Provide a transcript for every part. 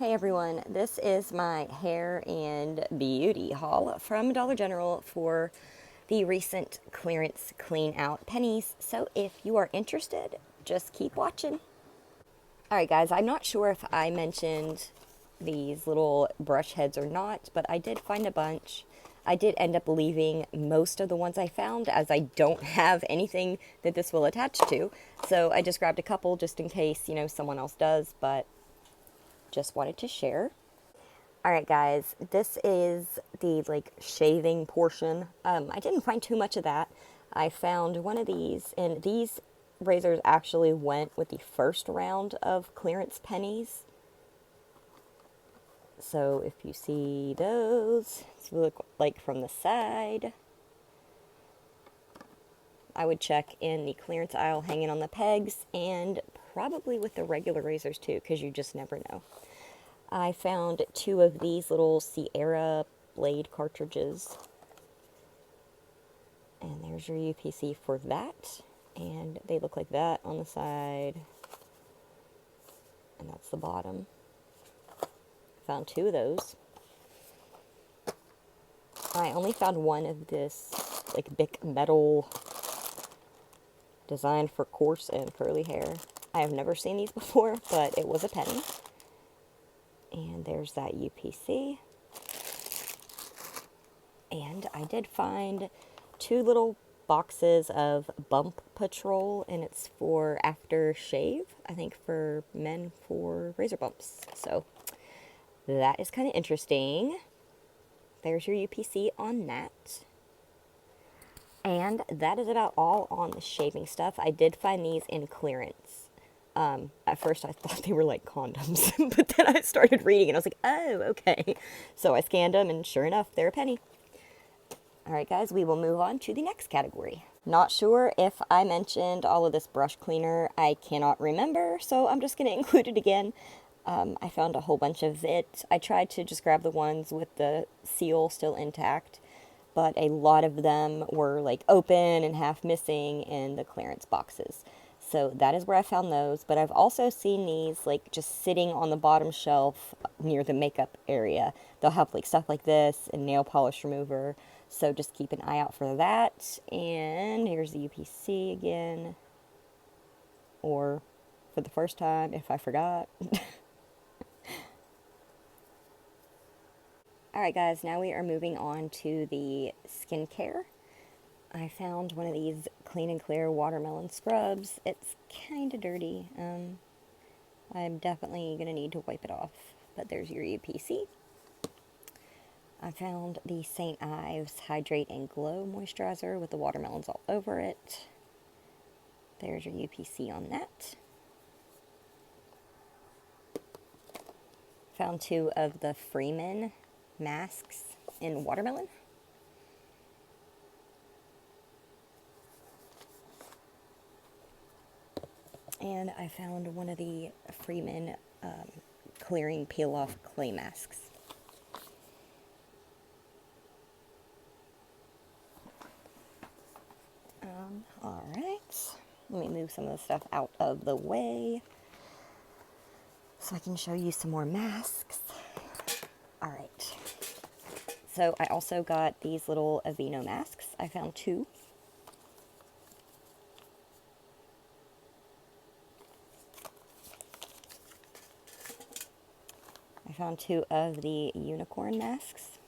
Hey everyone, this is my hair and beauty haul from Dollar General for the recent clearance clean out pennies. So if you are interested, just keep watching. Alright guys, I'm not sure if I mentioned these little brush heads or not, but I did find a bunch. I did end up leaving most of the ones I found as I don't have anything that this will attach to. So I just grabbed a couple just in case, someone else does, but just wanted to share. All right, guys, this is the shaving portion. I didn't find too much of that. I found one of these, and these razors actually went with the first round of clearance pennies. So if you see those, look like from the side, I would check in the clearance aisle hanging on the pegs, and probably with the regular razors too, because you just never know. I found two of these little Sierra blade cartridges. And there's your UPC for that. And they look like that on the side. And that's the bottom. Found two of those. I only found one of this big metal designed for coarse and curly hair. I have never seen these before, but it was a penny. And there's that UPC. And I did find two little boxes of Bump Patrol, and it's for after shave, I think for men for razor bumps. So that is kind of interesting. There's your UPC on that. And that is about all on the shaving stuff. I did find these in clearance. At first I thought they were like condoms, but then I started reading and I was like, oh, okay. So I scanned them, and sure enough, they're a penny. All right, guys, we will move on to the next category. Not sure if I mentioned all of this brush cleaner. I cannot remember, so I'm just going to include it again. I found a whole bunch of it. I tried to just grab the ones with the seal still intact, but a lot of them were open and half missing in the clearance boxes. So that is where I found those. But I've also seen these just sitting on the bottom shelf near the makeup area. They'll have stuff like this and nail polish remover. So just keep an eye out for that. And here's the UPC again. Or for the first time, if I forgot. Alright guys, now we are moving on to the skincare. I found one of these Clean and Clear watermelon scrubs. It's kind of dirty. I'm definitely going to need to wipe it off. But there's your UPC. I found the St. Ives Hydrate and Glow Moisturizer with the watermelons all over it. There's your UPC on that. Found two of the Freeman masks in watermelon. And I found one of the Freeman clearing peel-off clay masks. Alright, let me move some of the stuff out of the way so I can show you some more masks. Alright, so I also got these little Aveeno masks. I found two. I found two of the unicorn masks.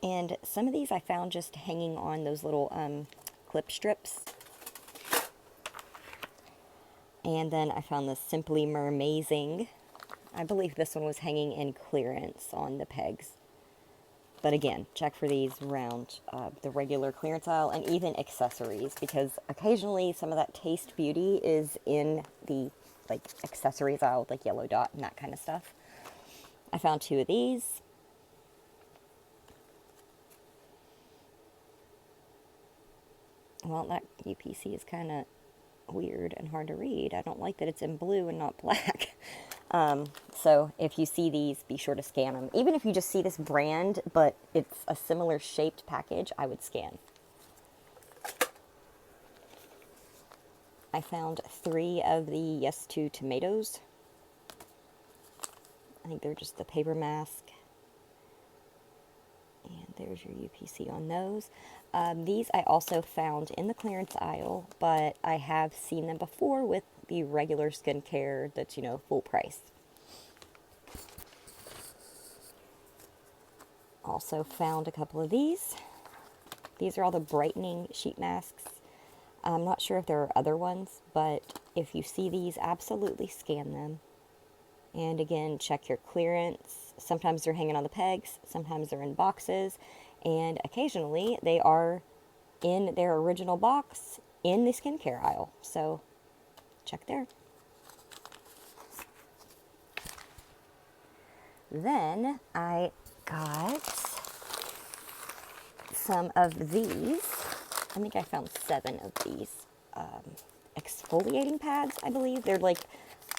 And some of these I found just hanging on those little clip strips. And then I found the Simply Mermazing. I believe this one was hanging in clearance on the pegs. But again, check for these around the regular clearance aisle, and even accessories, because occasionally some of that Taste Beauty is in the accessories aisle with Yellow Dot and that kind of stuff. I found two of these. Well, that UPC is kind of weird and hard to read. I don't like that it's in blue and not black. So if you see these, be sure to scan them. Even if you just see this brand, but it's a similar shaped package, I would scan. I found 3 of the Yes to Tomatoes. think they're just the paper mask. And there's your UPC on those. These I also found in the clearance aisle, but I have seen them before with the regular skincare that's, you know, full price. Also found a couple of these. These are all the brightening sheet masks. I'm not sure if there are other ones, but if you see these, absolutely scan them. And again, check your clearance. Sometimes they're hanging on the pegs, sometimes they're in boxes, and occasionally they are in their original box in the skincare aisle. So check there. Then I got some of these. I think I found 7 of these exfoliating pads, I believe. They're like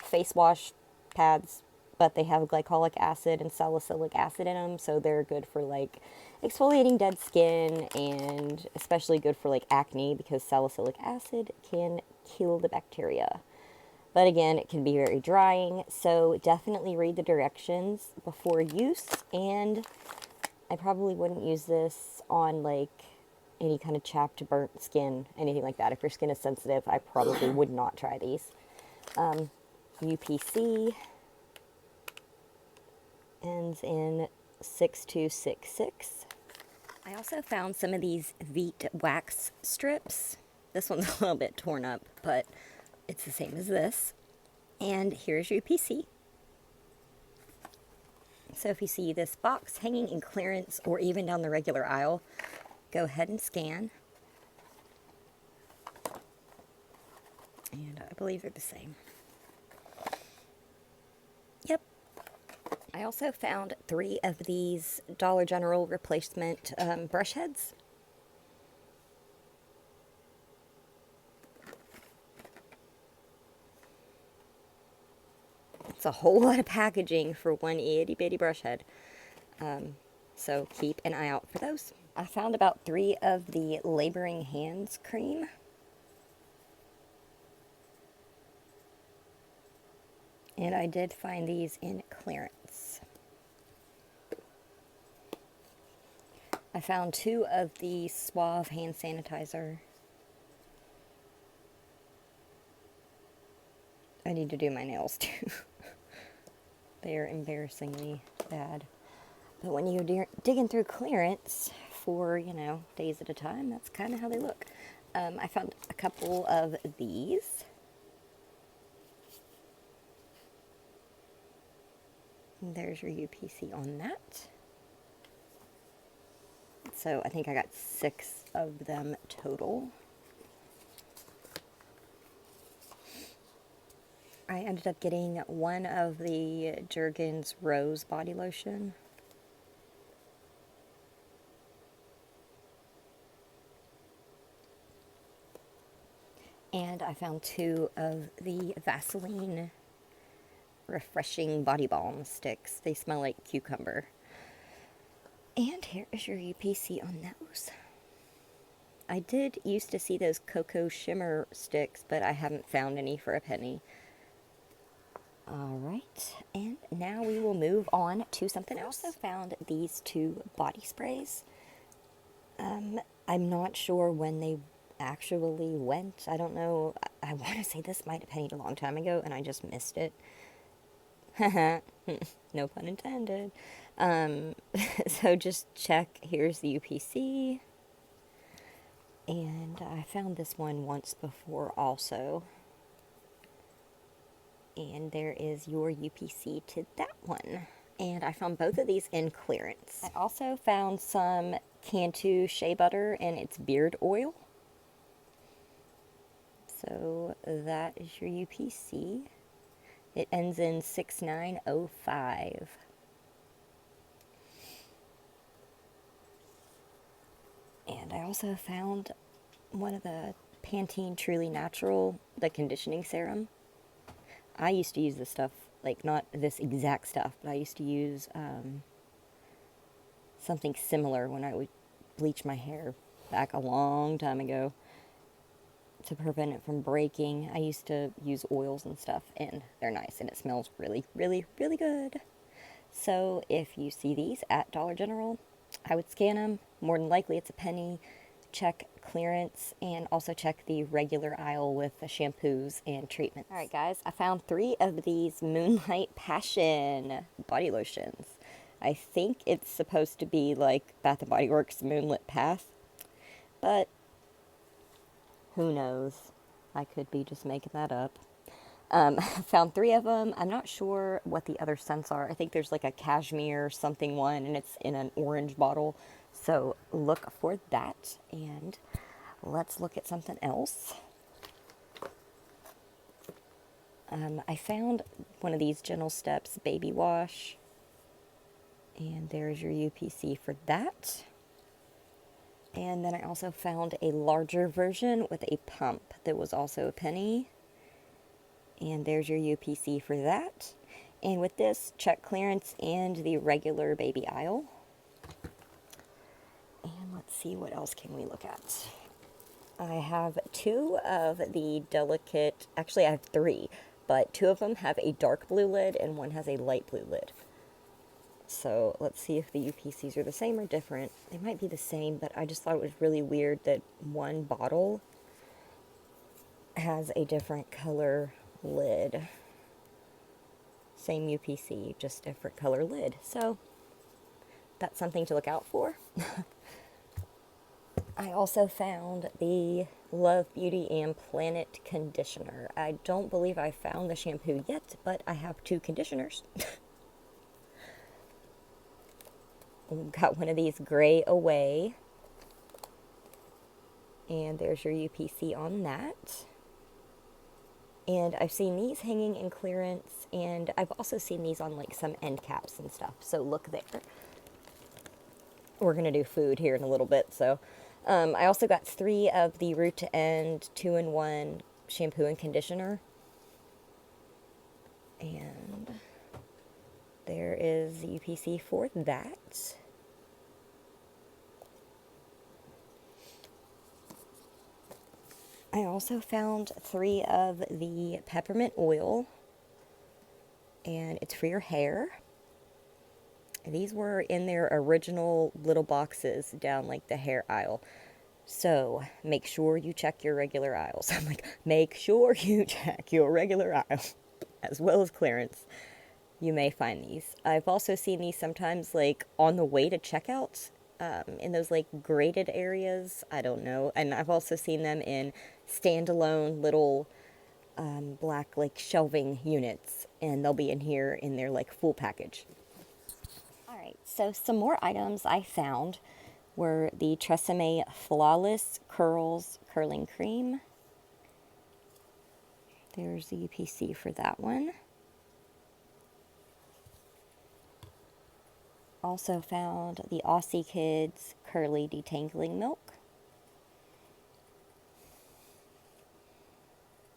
face wash pads, but they have glycolic acid and salicylic acid in them, so they're good for like exfoliating dead skin, and especially good for like acne because salicylic acid can kill the bacteria. But again, it can be very drying, so definitely read the directions before use. And I probably wouldn't use this on like any kind of chapped, burnt skin, anything like that. If your skin is sensitive, I probably would not try these. UPC ends in 6266. I also found some of these Veet wax strips. This one's a little bit torn up, but it's the same as this. And here's your UPC. So if you see this box hanging in clearance or even down the regular aisle, go ahead and scan. And I believe they're the same. Yep. I also found 3 of these Dollar General replacement brush heads. It's a whole lot of packaging for one itty bitty brush head. So keep an eye out for those. I found about 3 of the Laboring Hands cream. And I did find these in clearance. I found 2 of the Suave hand sanitizer. I need to do my nails too. They are embarrassingly bad. But when you're digging through clearance for, you know, days at a time, that's kind of how they look. I found a couple of these. There's your UPC on that. So I think I got 6 of them total. I ended up getting 1 of the Jergens Rose body lotion. And I found 2 of the Vaseline refreshing body balm sticks. They smell like cucumber. And here is your UPC on those. I did used to see those cocoa shimmer sticks, but I haven't found any for a penny. Alright, and now we will move on to something else. I also found these 2 body sprays. I'm not sure when they actually went. I don't know. I want to say this might have pennied a long time ago, and I just missed it. No pun intended. So just check. Here's the UPC. And I found this one once before also. And there is your UPC to that one. And I found both of these in clearance. I also found some Cantu shea butter and its beard oil. So that is your UPC. It ends in 6905. And I also found one of the Pantene Truly Natural, the conditioning serum. I used to use this stuff, like not this exact stuff, but I used to use something similar when I would bleach my hair back a long time ago to prevent it from breaking. I used to use oils and stuff, and they're nice, and it smells really, really, really good. So if you see these at Dollar General, I would scan them. More than likely it's a penny. Check clearance and also check the regular aisle with the shampoos and treatments. All right, guys, I found 3 of these Moonlight Passion body lotions. I think it's supposed to be like Bath & Body Works Moonlit Path, but who knows? I could be just making that up. Found 3 of them. I'm not sure what the other scents are. I think there's like a cashmere something one, and it's in an orange bottle. So look for that, and let's look at something else. I found one of these Gentle Steps baby wash, and there's your UPC for that. And then I also found a larger version with a pump that was also a penny. And there's your UPC for that. And with this, check clearance and the regular baby aisle. And let's see, what else can we look at? I have 2 of the delicate, actually I have 3, but 2 of them have a dark blue lid and 1 has a light blue lid. So let's see if the UPCs are the same or different. They might be the same, but I just thought it was really weird that one bottle has a different color lid. Same UPC, just different color lid. So that's something to look out for. I also found the Love Beauty and Planet conditioner. I don't believe I found the shampoo yet, but I have 2 conditioners. Got one of these Gray Away, and there's your UPC on that. And I've seen these hanging in clearance, and I've also seen these on like some end caps and stuff, so look there. We're gonna do food here in a little bit, so I also got 3 of the Root to End 2-in-1 shampoo and conditioner, and there is the UPC for that. I also found 3 of the peppermint oil, and it's for your hair. These were in their original little boxes down like the hair aisle. So make sure you check your regular aisles. I'm like, make sure you check your regular aisle as well as clearance. You may find these. I've also seen these sometimes like on the way to checkout. In those like graded areas, I don't know. And I've also seen them in standalone little black like shelving units, and they'll be in here in their like full package. Alright, so some more items I found were the Tresemme Flawless Curls Curling Cream. There's the UPC for that one. Also found the Aussie Kids Curly Detangling Milk.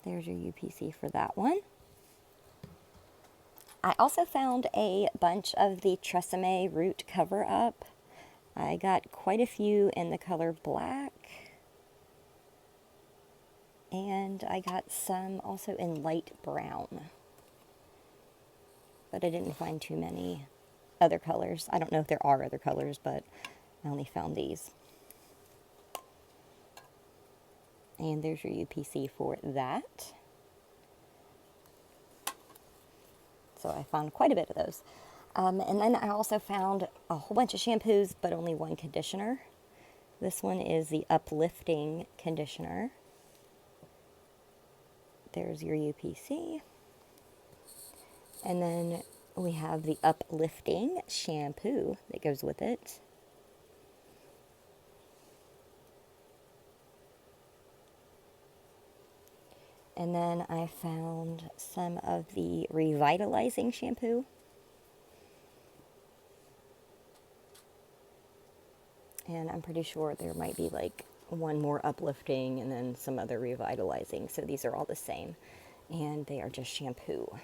There's your UPC for that one. I also found a bunch of the Tresemme Root Cover Up. I got quite a few in the color black. And I got some also in light brown. But I didn't find too many other colors. I don't know if there are other colors, but I only found these. And there's your UPC for that. So I found quite a bit of those. And then I also found a whole bunch of shampoos, but only 1 conditioner. This one is the Uplifting Conditioner. There's your UPC. And then we have the Uplifting Shampoo that goes with it. And then I found some of the Revitalizing Shampoo. And I'm pretty sure there might be like 1 more Uplifting and then some other Revitalizing. So these are all the same. And they are just shampoo.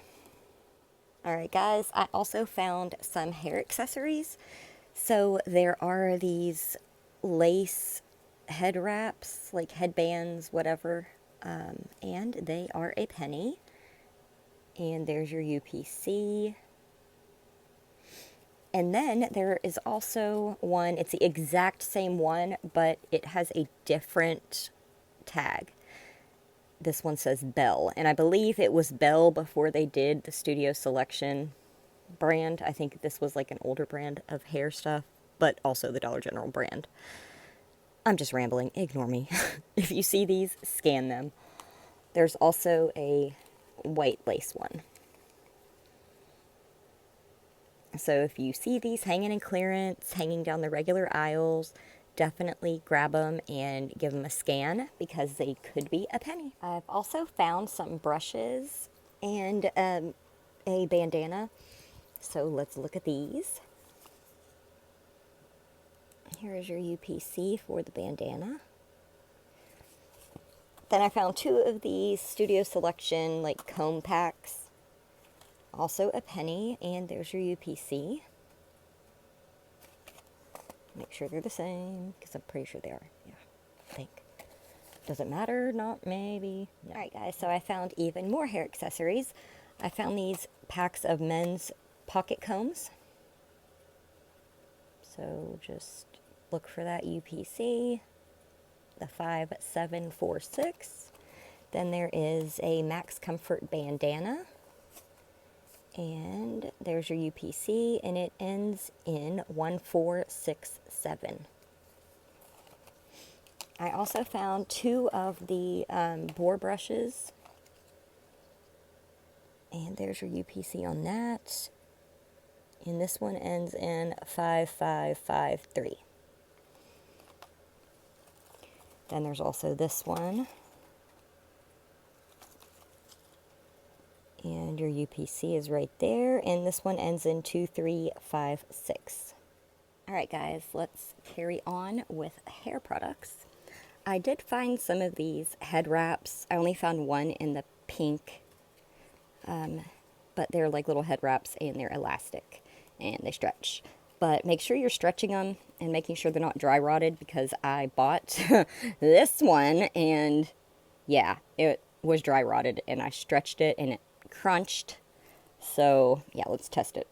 Alright guys, I also found some hair accessories. So there are these lace head wraps, like headbands, whatever. And they are a penny. And there's your UPC. And then there is also one, it's the exact same one, but it has a different tag. This one says Bell, and I believe it was Bell before they did the Studio Selection brand. I think this was like an older brand of hair stuff, but also the Dollar General brand. I'm just rambling, ignore me. If you see these, scan them. There's also a white lace one. So if you see these hanging in clearance, hanging down the regular aisles, definitely grab them and give them a scan because they could be a penny. I've also found some brushes and a bandana. So let's look at these. Here is your UPC for the bandana. Then I found 2 of these Studio Selection like comb packs. Also a penny, and there's your UPC. Make sure they're the same, because I'm pretty sure they are. Yeah, I think. Does it matter? Not maybe. No. Alright guys, so I found even more hair accessories. I found these packs of men's pocket combs. So just look for that UPC, the 5746. Then there is a Max Comfort bandana. And there's your UPC, and it ends in 1467. I also found 2 of the boar brushes. And there's your UPC on that. And this one ends in 5553. Then there's also this one. And your UPC is right there, and this one ends in 2356. Alright guys, let's carry on with hair products. I did find some of these head wraps. I only found one in the pink, but they're like little head wraps and they're elastic and they stretch. But make sure you're stretching them and making sure they're not dry rotted, because I bought this one and yeah, it was dry rotted and I stretched it and it crunched. So yeah, let's test it.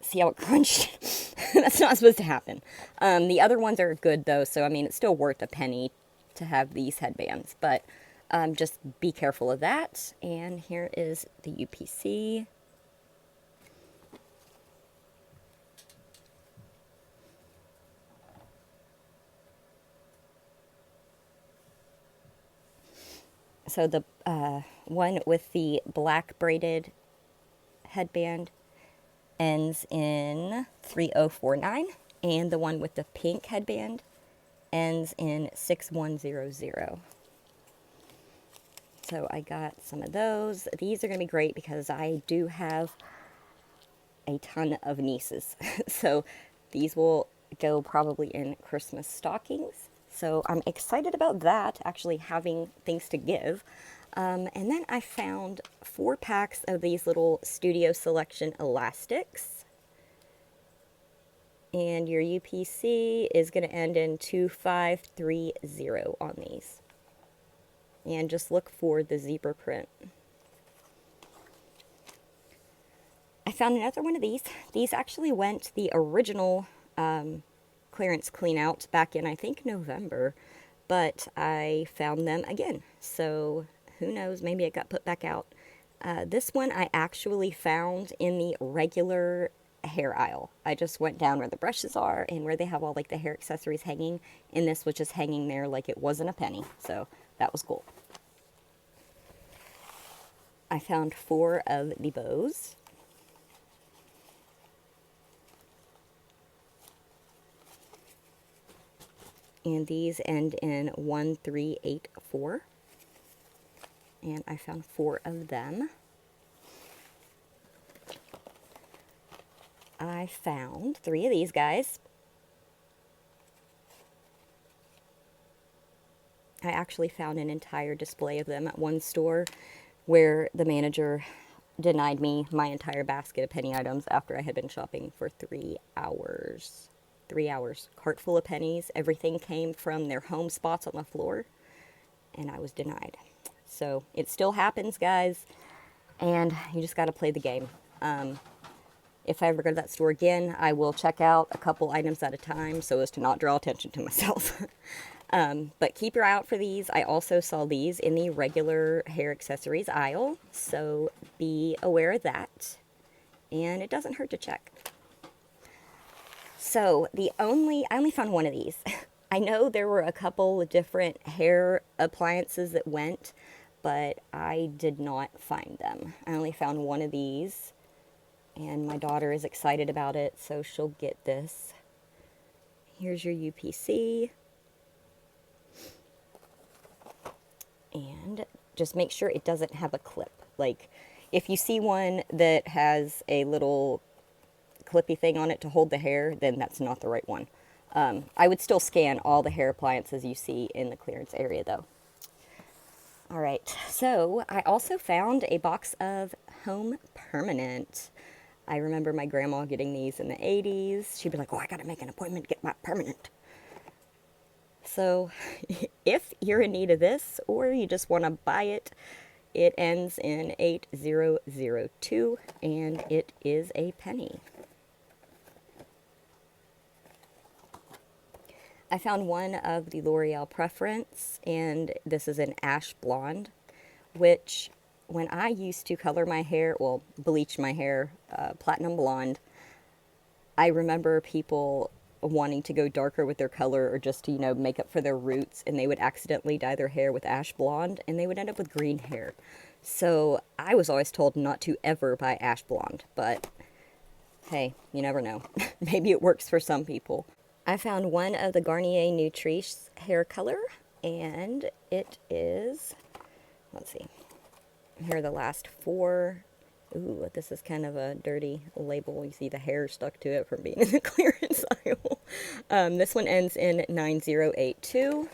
See how it crunched? That's not supposed to happen. The other ones are good though, so I mean it's still worth a penny to have these headbands, but just be careful of that. And here is the UPC. So the one with the black braided headband ends in 3049, and the one with the pink headband ends in 6100. So I got some of those. These are going to be great because I do have a ton of nieces. So these will go probably in Christmas stockings. So I'm excited about that, actually having things to give. And then I found 4 packs of these little Studio Selection elastics. And your UPC is going to end in 2530 on these. And just look for the zebra print. I found another one of these. These actually went the original clearance clean out back in, I think, November. But I found them again. So who knows, maybe it got put back out. This one I actually found in the regular hair aisle. I just went down where the brushes are and where they have all like the hair accessories hanging, and this was just hanging there like it wasn't a penny. So that was cool. I found 4 of the bows. And these end in 1384. And I found 4 of them. I found 3 of these guys. I actually found an entire display of them at one store where the manager denied me my entire basket of penny items after I had been shopping for 3 hours. 3 hours. Cart full of pennies. Everything came from their home spots on the floor, and I was denied. So it still happens, guys, and you just got to play the game. if I ever go to that store again, I will check out a couple items at a time so as to not draw attention to myself. But keep your eye out for these. I also saw these in the regular hair accessories aisle, so be aware of that. And it doesn't hurt to check. So I only found one of these. I know there were a couple of different hair appliances that went, but I did not find them. I only found one of these, and my daughter is excited about it, so she'll get this. Here's your UPC. And just make sure it doesn't have a clip. Like, if you see one that has a little clippy thing on it to hold the hair, then that's not the right one. I would still scan all the hair appliances you see in the clearance area, though. All right, so I also found a box of Home Permanent. I remember my grandma getting these in the 80s. She'd be like, oh, I gotta make an appointment to get my permanent. So if you're in need of this, or you just want to buy it, it ends in 8002, and it is a penny. I found one of the L'Oreal Preference, and this is an ash blonde, which when I used to color my hair, well, bleach my hair, platinum blonde, I remember people wanting to go darker with their color or just to, make up for their roots, and they would accidentally dye their hair with ash blonde, and they would end up with green hair. So I was always told not to ever buy ash blonde, but hey, you never know. Maybe it works for some people. I found one of the Garnier Nutric hair color, and it is, let's see, here are the last four. Ooh, this is kind of a dirty label. You see the hair stuck to it from being in the clearance aisle. This one ends in 9082.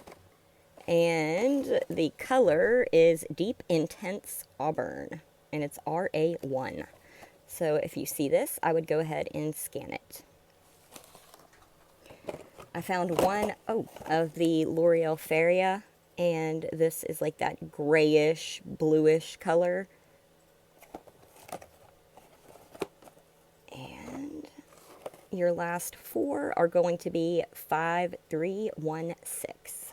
And the color is Deep Intense Auburn. And it's RA1. So if you see this, I would go ahead and scan it. I found one of the L'Oreal Faria. And this is like that grayish, bluish color. Your last four are going to be 5316.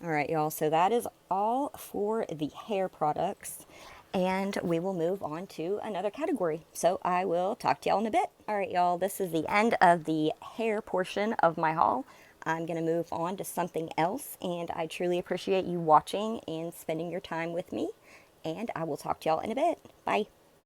All right, y'all, so that is all for the hair products, and we will move on to another category. So I will talk to y'all in a bit. All right, y'all, this is the end of the hair portion of my haul. I'm going to move on to something else, and I truly appreciate you watching and spending your time with me. And I will talk to y'all in a bit. Bye.